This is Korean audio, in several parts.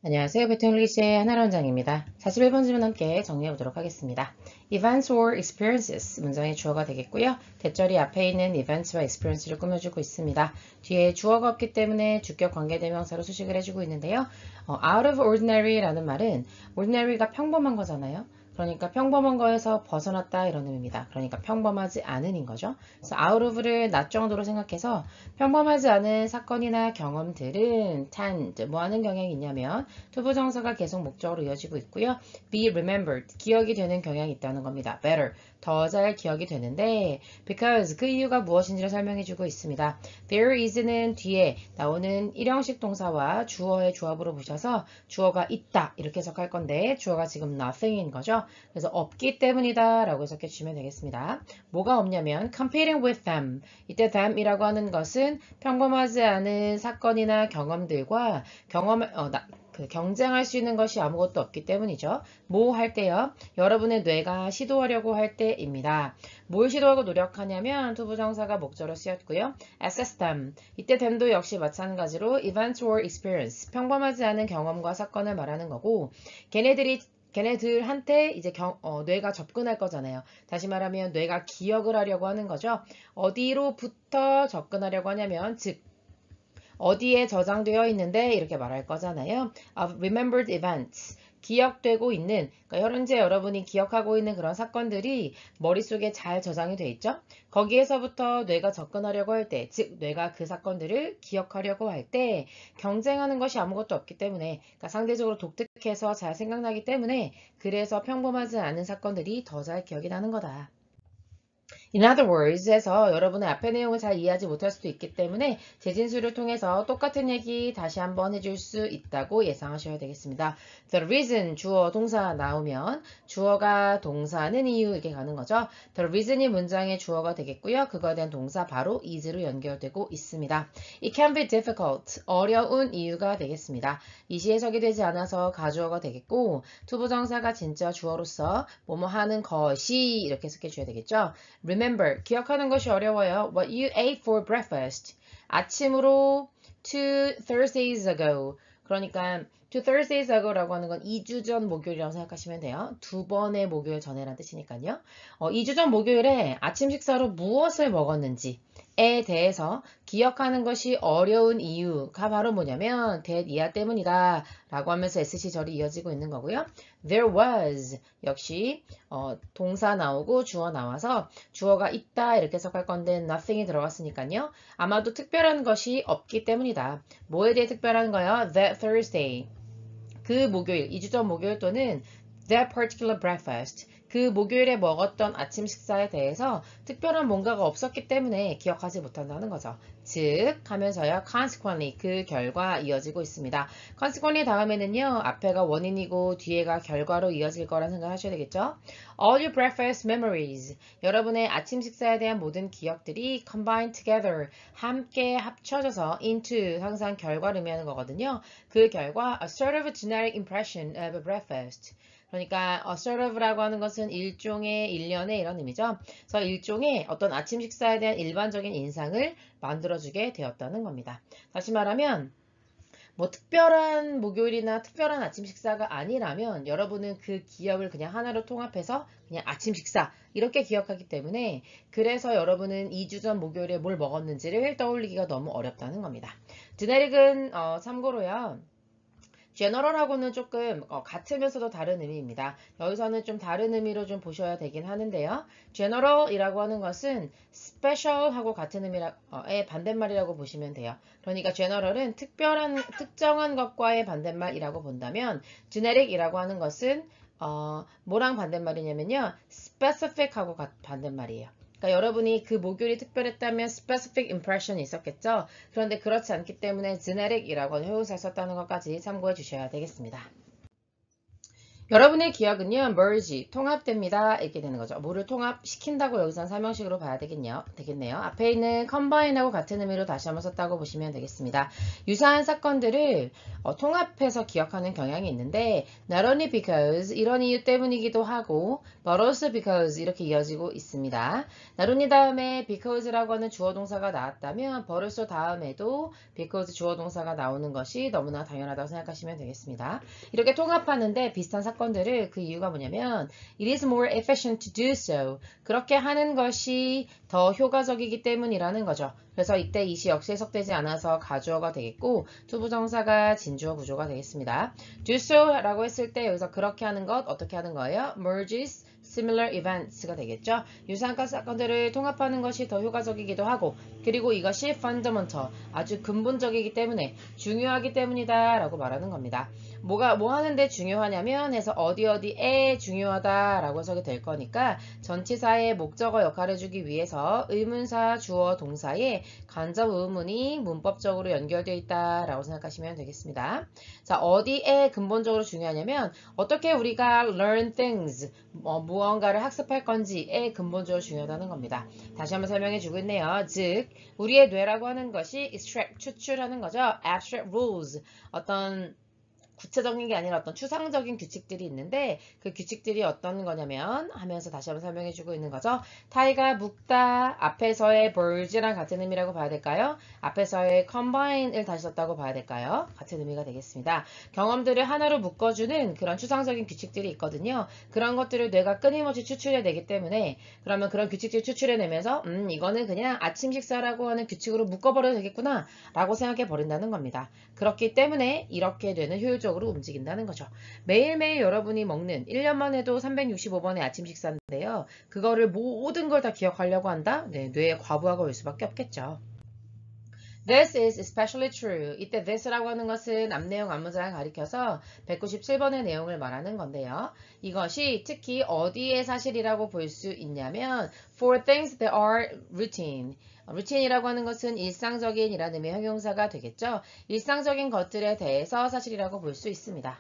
안녕하세요. 베트잉글리시의 하나로 원장입니다. 41번 질문 함께 정리해 보도록 하겠습니다. Events or experiences 문장의 주어가 되겠고요. 대절이 앞에 있는 events와 experience를 꾸며주고 있습니다. 뒤에 주어가 없기 때문에 주격 관계대명사로 수식을 해주고 있는데요. out of ordinary라는 말은 ordinary가 평범한 거잖아요. 그러니까 평범한 거에서 벗어났다 이런 의미입니다. 그러니까 평범하지 않은인 거죠. 그래서 out of를 낮 정도로 생각해서 평범하지 않은 사건이나 경험들은 tend 뭐 하는 경향이 있냐면 투부정사가 계속 목적으로 이어지고 있고요. be remembered 기억이 되는 경향이 있다는 겁니다. better 더 잘 기억이 되는데 because 그 이유가 무엇인지를 설명해 주고 있습니다. there is는 뒤에 나오는 일형식 동사와 주어의 조합으로 보셔서 주어가 있다 이렇게 해석할 건데 주어가 지금 nothing인 거죠. 그래서 없기 때문이다 라고 해석해 주시면 되겠습니다. 뭐가 없냐면 competing with them 이때 them이라고 하는 것은 평범하지 않은 사건이나 경험들과 경쟁할 수 있는 것이 아무것도 없기 때문이죠. 뭐 할 때요? 여러분의 뇌가 시도하려고 할 때입니다. 뭘 시도하고 노력하냐면 투부정사가 목적으로 쓰였고요. assess them. 이때 them도 역시 마찬가지로 events or experience. 평범하지 않은 경험과 사건을 말하는 거고 걔네들한테 이제 뇌가 접근할 거잖아요. 다시 말하면 뇌가 기억을 하려고 하는 거죠. 어디로부터 접근하려고 하냐면 즉 어디에 저장되어 있는데 이렇게 말할 거잖아요. of remembered events. 기억되고 있는, 그러니까 현재 여러분이 기억하고 있는 그런 사건들이 머릿속에 잘 저장이 돼 있죠. 거기에서부터 뇌가 접근하려고 할 때, 즉 뇌가 그 사건들을 기억하려고 할 때 경쟁하는 것이 아무것도 없기 때문에, 그러니까 상대적으로 독특해서 잘 생각나기 때문에 그래서 평범하지 않은 사건들이 더 잘 기억이 나는 거다. In other words 해서 여러분의 앞의 내용을 잘 이해하지 못할 수도 있기 때문에 재진수를 통해서 똑같은 얘기 다시 한번 해줄 수 있다고 예상하셔야 되겠습니다. The reason 주어 동사 나오면 주어가 동사는 이유 이렇게 가는 거죠. The reason이 문장의 주어가 되겠고요. 그거에 대한 동사 바로 is로 연결되고 있습니다. It can be difficult 어려운 이유가 되겠습니다. 이시 해석이 되지 않아서 가주어가 되겠고 투부정사가 진짜 주어로서 뭐뭐 하는 것이 이렇게 해석해 줘야 되겠죠. Remember, 기억하는 것이 어려워요. What you ate for breakfast. 아침으로 two Thursdays ago. 그러니까 two Thursdays ago라고 하는 건 2주 전 목요일이라고 생각하시면 돼요. 두 번의 목요일 전에란 뜻이니까요. 2주 전 목요일에 아침 식사로 무엇을 먹었는지에 대해서 기억하는 것이 어려운 이유가 바로 뭐냐면 that 이하 때문이다 라고 하면서 SC절이 이어지고 있는 거고요. There was 역시 동사 나오고 주어 나와서 주어가 있다 이렇게 해석할 건데 nothing이 들어갔으니까요. 아마도 특별한 것이 없기 때문이다. 뭐에 대해 특별한 거요? That Thursday. 그 목요일, 2주 전 목요일 또는 that particular breakfast. 그 목요일에 먹었던 아침 식사에 대해서 특별한 뭔가가 없었기 때문에 기억하지 못한다는 거죠. 즉 하면서요. consequently 그 결과 이어지고 있습니다. consequently 다음에는요. 앞에가 원인이고 뒤에가 결과로 이어질 거라는 생각을 하셔야 되겠죠. All your breakfast memories 여러분의 아침 식사에 대한 모든 기억들이 combined together 함께 합쳐져서 into 항상 결과를 의미하는 거거든요. 그 결과 a sort of a generic impression of a breakfast 그러니까 assertive라고 하는 것은 일종의 일련의 이런 의미죠. 그래서 일종의 어떤 아침 식사에 대한 일반적인 인상을 만들어주게 되었다는 겁니다. 다시 말하면 뭐 특별한 목요일이나 특별한 아침 식사가 아니라면 여러분은 그 기억을 그냥 하나로 통합해서 그냥 아침 식사 이렇게 기억하기 때문에 그래서 여러분은 2주 전 목요일에 뭘 먹었는지를 떠올리기가 너무 어렵다는 겁니다. 드네릭은 참고로요. general하고는 조금 같으면서도 다른 의미입니다. 여기서는 좀 다른 의미로 좀 보셔야 되긴 하는데요. general이라고 하는 것은 special하고 같은 의미의 반대말이라고 보시면 돼요. 그러니까 general은 특정한 것과의 반대말이라고 본다면 genetic이라고 하는 것은 뭐랑 반대말이냐면요. specific하고 반대말이에요. 그러니까 여러분이 그 목요일이 특별했다면 specific impression이 있었겠죠. 그런데 그렇지 않기 때문에 genetic이라고 하는 효용사를 썼다는 것까지 참고해 주셔야 되겠습니다. 여러분의 기억은요, merge, 통합됩니다. 이렇게 되는 거죠. 뭐를 통합시킨다고 여기선 설명식으로 봐야 되겠네요. 앞에 있는 combine하고 같은 의미로 다시 한번 썼다고 보시면 되겠습니다. 유사한 사건들을 통합해서 기억하는 경향이 있는데 not only because 이런 이유 때문이기도 하고 but also because 이렇게 이어지고 있습니다. not only 다음에 because라고 하는 주어 동사가 나왔다면 but also 다음에도 because 주어 동사가 나오는 것이 너무나 당연하다고 생각하시면 되겠습니다. 이렇게 통합하는데 비슷한 사건들을 그 이유가 뭐냐면 it is more efficient to do so. 그렇게 하는 것이 더 효과적이기 때문이라는 거죠. 그래서 이때 이시 역시 해석되지 않아서 가주어가 되겠고 투부정사가 진주어 구조가 되겠습니다. do so라고 했을 때 여기서 그렇게 하는 것 어떻게 하는 거예요? merges similar events가 되겠죠. 유사한 사건들을 통합하는 것이 더 효과적이기도 하고 그리고 이것이 fundamental 아주 근본적이기 때문에 중요하기 때문이다 라고 말하는 겁니다. 뭐 하는데 중요하냐면 해서 어디에 중요하다라고 해석이 될 거니까 전치사의 목적어 역할을 해주기 위해서 의문사, 주어, 동사에 간접 의문이 문법적으로 연결되어 있다라고 생각하시면 되겠습니다. 자, 어디에 근본적으로 중요하냐면 어떻게 우리가 learn things, 무언가를 학습할 건지에 근본적으로 중요하다는 겁니다. 다시 한번 설명해 주고 있네요. 즉, 우리의 뇌라고 하는 것이 extract, 추출하는 거죠. abstract rules, 어떤 구체적인 게 아니라 어떤 추상적인 규칙들이 있는데 그 규칙들이 어떤 거냐면 하면서 다시 한번 설명해 주고 있는 거죠. 타이가 묶다 앞에서의 merge랑 같은 의미라고 봐야 될까요? 앞에서의 combine을 다시 썼다고 봐야 될까요? 같은 의미가 되겠습니다. 경험들을 하나로 묶어주는 그런 추상적인 규칙들이 있거든요. 그런 것들을 뇌가 끊임없이 추출해내기 때문에 그러면 그런 규칙들을 추출해내면서 이거는 그냥 아침 식사라고 하는 규칙으로 묶어버려도 되겠구나 라고 생각해 버린다는 겁니다. 그렇기 때문에 이렇게 뇌는 효율적으로 움직인다는 거죠. 매일매일 여러분이 먹는 1년만 해도 365번의 아침 식사인데요. 그거를 모든 걸 다 기억하려고 한다? 네, 뇌에 과부하가 올 수밖에 없겠죠. This is especially true. 이때 this라고 하는 것은 앞내용 앞문장을 가리켜서 197번의 내용을 말하는 건데요. 이것이 특히 어디에 사실이라고 볼 수 있냐면 for things that are routine. 루틴이라고 하는 것은 일상적인 이라는 의미의 형용사가 되겠죠. 일상적인 것들에 대해서 사실이라고 볼 수 있습니다.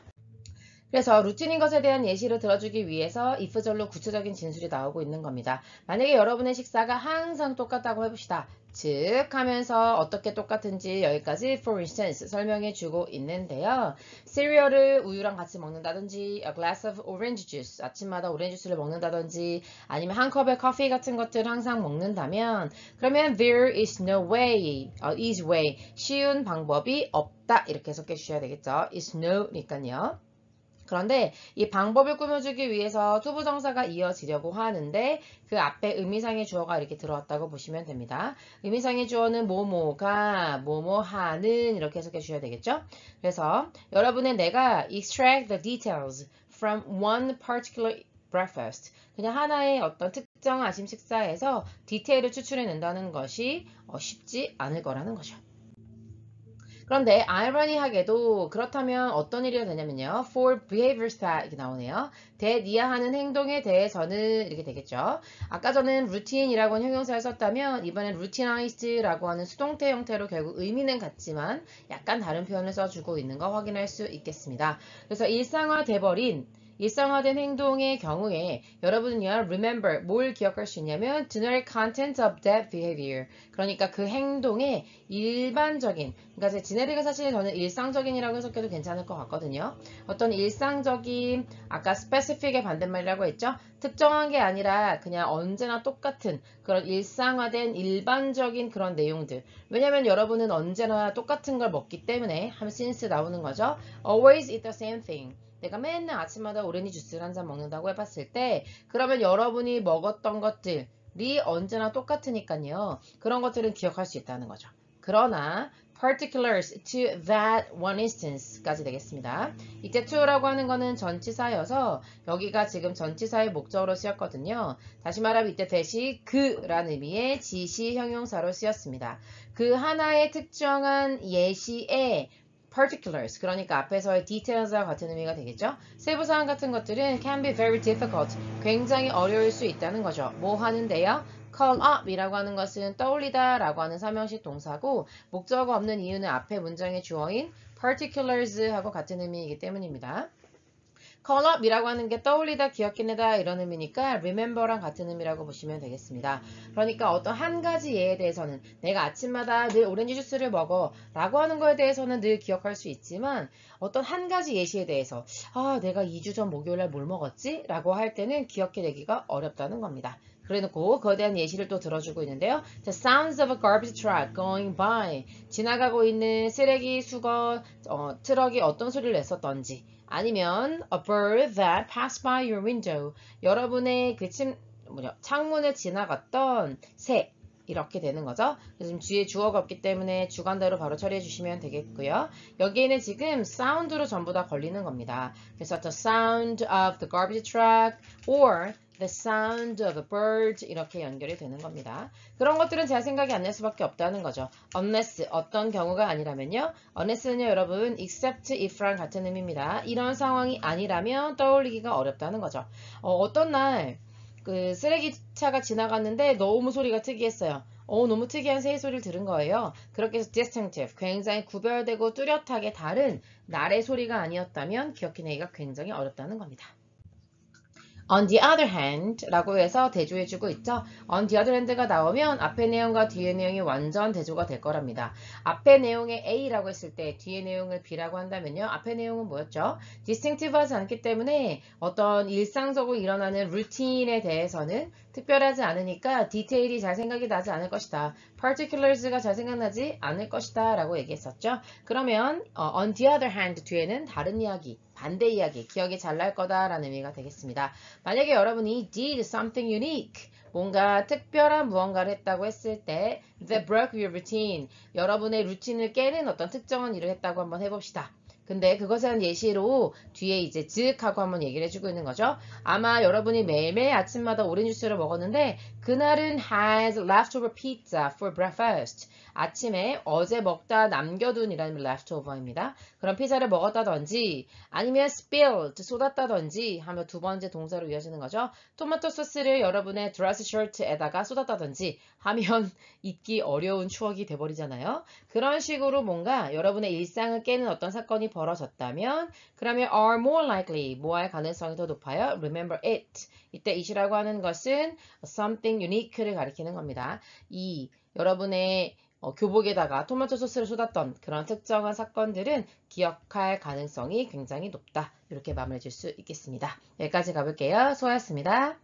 그래서 루틴인 것에 대한 예시를 들어주기 위해서 if절로 구체적인 진술이 나오고 있는 겁니다. 만약에 여러분의 식사가 항상 똑같다고 해봅시다. 즉 하면서 어떻게 똑같은지 여기까지 for instance 설명해 주고 있는데요. 시리얼을 우유랑 같이 먹는다든지 a glass of orange juice 아침마다 오렌지 주스를 먹는다든지 아니면 한 컵의 커피 같은 것들을 항상 먹는다면 그러면 there is no way, easy way 쉬운 방법이 없다 이렇게 해석해 주셔야 되겠죠. is no니까요. 그런데 이 방법을 꾸며주기 위해서 투부정사가 이어지려고 하는데 그 앞에 의미상의 주어가 이렇게 들어왔다고 보시면 됩니다. 의미상의 주어는 뭐뭐가 뭐뭐하는 이렇게 해석해 주셔야 되겠죠. 그래서 여러분의 내가 extract the details from one particular breakfast 그냥 하나의 어떤 특정 아침 식사에서 디테일을 추출해낸다는 것이 쉽지 않을 거라는 거죠. 그런데 아이러니하게도 그렇다면 어떤 일이 되냐면요. for behaviors that 이렇게 나오네요. 대니아하는 행동에 대해서는 이렇게 되겠죠. 아까 전엔 routinei라고 하는 형용사를 썼다면 이번엔 routinized라고 하는 수동태 형태로 결국 의미는 같지만 약간 다른 표현을 써주고 있는 거 확인할 수 있겠습니다. 그래서 일상화된 행동의 경우에 여러분은요, remember, 뭘 기억할 수 있냐면 generic content of that behavior. 그러니까 그 행동의 일반적인, 그러니까 generic은 사실 저는 일상적인이라고 해석해도 괜찮을 것 같거든요. 어떤 일상적인, 아까 specific의 반대말이라고 했죠? 특정한 게 아니라 그냥 언제나 똑같은 그런 일상화된 일반적인 그런 내용들. 왜냐면 여러분은 언제나 똑같은 걸 먹기 때문에 하면 since 나오는 거죠. Always eat the same thing. 내가 맨날 아침마다 오렌지 주스를 한 잔 먹는다고 해봤을 때 그러면 여러분이 먹었던 것들이 언제나 똑같으니까요. 그런 것들은 기억할 수 있다는 거죠. 그러나 particulars to that one instance까지 되겠습니다. 이때 to라고 하는 거는 전치사여서 여기가 지금 전치사의 목적으로 쓰였거든요. 다시 말하면 이때 대시 그라는 의미의 지시 형용사로 쓰였습니다. 그 하나의 특정한 예시에 particulars, 그러니까 앞에서의 details와 같은 의미가 되겠죠. 세부사항 같은 것들은 can be very difficult, 굉장히 어려울 수 있다는 거죠. 뭐 하는데요? call up 이라고 하는 것은 떠올리다 라고 하는 사명식 동사고 목적어 없는 이유는 앞에 문장의 주어인 particulars 하고 같은 의미이기 때문입니다. call up이라고 하는 게 떠올리다, 기억해내다 이런 의미니까 remember랑 같은 의미라고 보시면 되겠습니다. 그러니까 어떤 한 가지 예에 대해서는 내가 아침마다 늘 오렌지 주스를 먹어 라고 하는 거에 대해서는 늘 기억할 수 있지만 어떤 한 가지 예시에 대해서 내가 2주 전 목요일날 뭘 먹었지? 라고 할 때는 기억해내기가 어렵다는 겁니다. 그래놓고 그거에 대한 예시를 또 들어주고 있는데요. The sounds of a garbage truck going by. 지나가고 있는 쓰레기 수거 트럭이 어떤 소리를 냈었던지 아니면 a bird that passed by your window. 여러분의 창문을 지나갔던 새. 이렇게 되는 거죠. 지금 뒤에 주어가 없기 때문에 주관대로 바로 처리해 주시면 되겠고요. 여기에는 지금 사운드로 전부 다 걸리는 겁니다. 그래서 the sound of the garbage truck or the sound of a bird 이렇게 연결이 되는 겁니다. 그런 것들은 제 생각이 안 날 수밖에 없다는 거죠. unless 어떤 경우가 아니라면요. unless는요 여러분 except if랑 같은 의미입니다. 이런 상황이 아니라면 떠올리기가 어렵다는 거죠. 어떤 날 그 쓰레기차가 지나갔는데 너무 소리가 특이했어요. 너무 특이한 새의 소리를 들은 거예요. 그렇게 해서 distinctive, 굉장히 구별되고 뚜렷하게 다른 날의 소리가 아니었다면 기억해내기가 굉장히 어렵다는 겁니다. On the other hand 라고 해서 대조해주고 있죠. On the other hand가 나오면 앞의 내용과 뒤의 내용이 완전 대조가 될 거랍니다. 앞의 내용에 A라고 했을 때 뒤의 내용을 B라고 한다면요. 앞의 내용은 뭐였죠? distinctive하지 않기 때문에 어떤 일상적으로 일어나는 루틴에 대해서는 특별하지 않으니까 디테일이 잘 생각이 나지 않을 것이다. particulars가 잘 생각나지 않을 것이다 라고 얘기했었죠. 그러면 on the other hand 뒤에는 다른 이야기, 반대 이야기, 기억이 잘 날 거다라는 의미가 되겠습니다. 만약에 여러분이 did something unique, 뭔가 특별한 무언가를 했다고 했을 때 that broke your routine, 여러분의 루틴을 깨는 어떤 특정한 일을 했다고 한번 해봅시다. 근데 그것에 대한 예시로 뒤에 이제 즉하고 한번 얘기를 해주고 있는 거죠. 아마 여러분이 매일매일 아침마다 오렌지 주스를 먹었는데 그날은 has leftover pizza for breakfast. 아침에 어제 먹다 남겨둔 이라는 leftover입니다. 그런 피자를 먹었다든지 아니면 spilled, 쏟았다든지 하면 두 번째 동사로 이어지는 거죠. 토마토 소스를 여러분의 드레스 셔츠에다가 쏟았다든지 하면 잊기 어려운 추억이 돼버리잖아요. 그런 식으로 뭔가 여러분의 일상을 깨는 어떤 사건이 벌어졌다면 그러면 are more likely, 뭐할 가능성이 더 높아요? Remember it. 이때 it이라고 하는 것은 something unique를 가리키는 겁니다. 여러분의 교복에다가 토마토 소스를 쏟았던 그런 특정한 사건들은 기억할 가능성이 굉장히 높다. 이렇게 마무리해 줄 수 있겠습니다. 여기까지 가볼게요. 수고하셨습니다.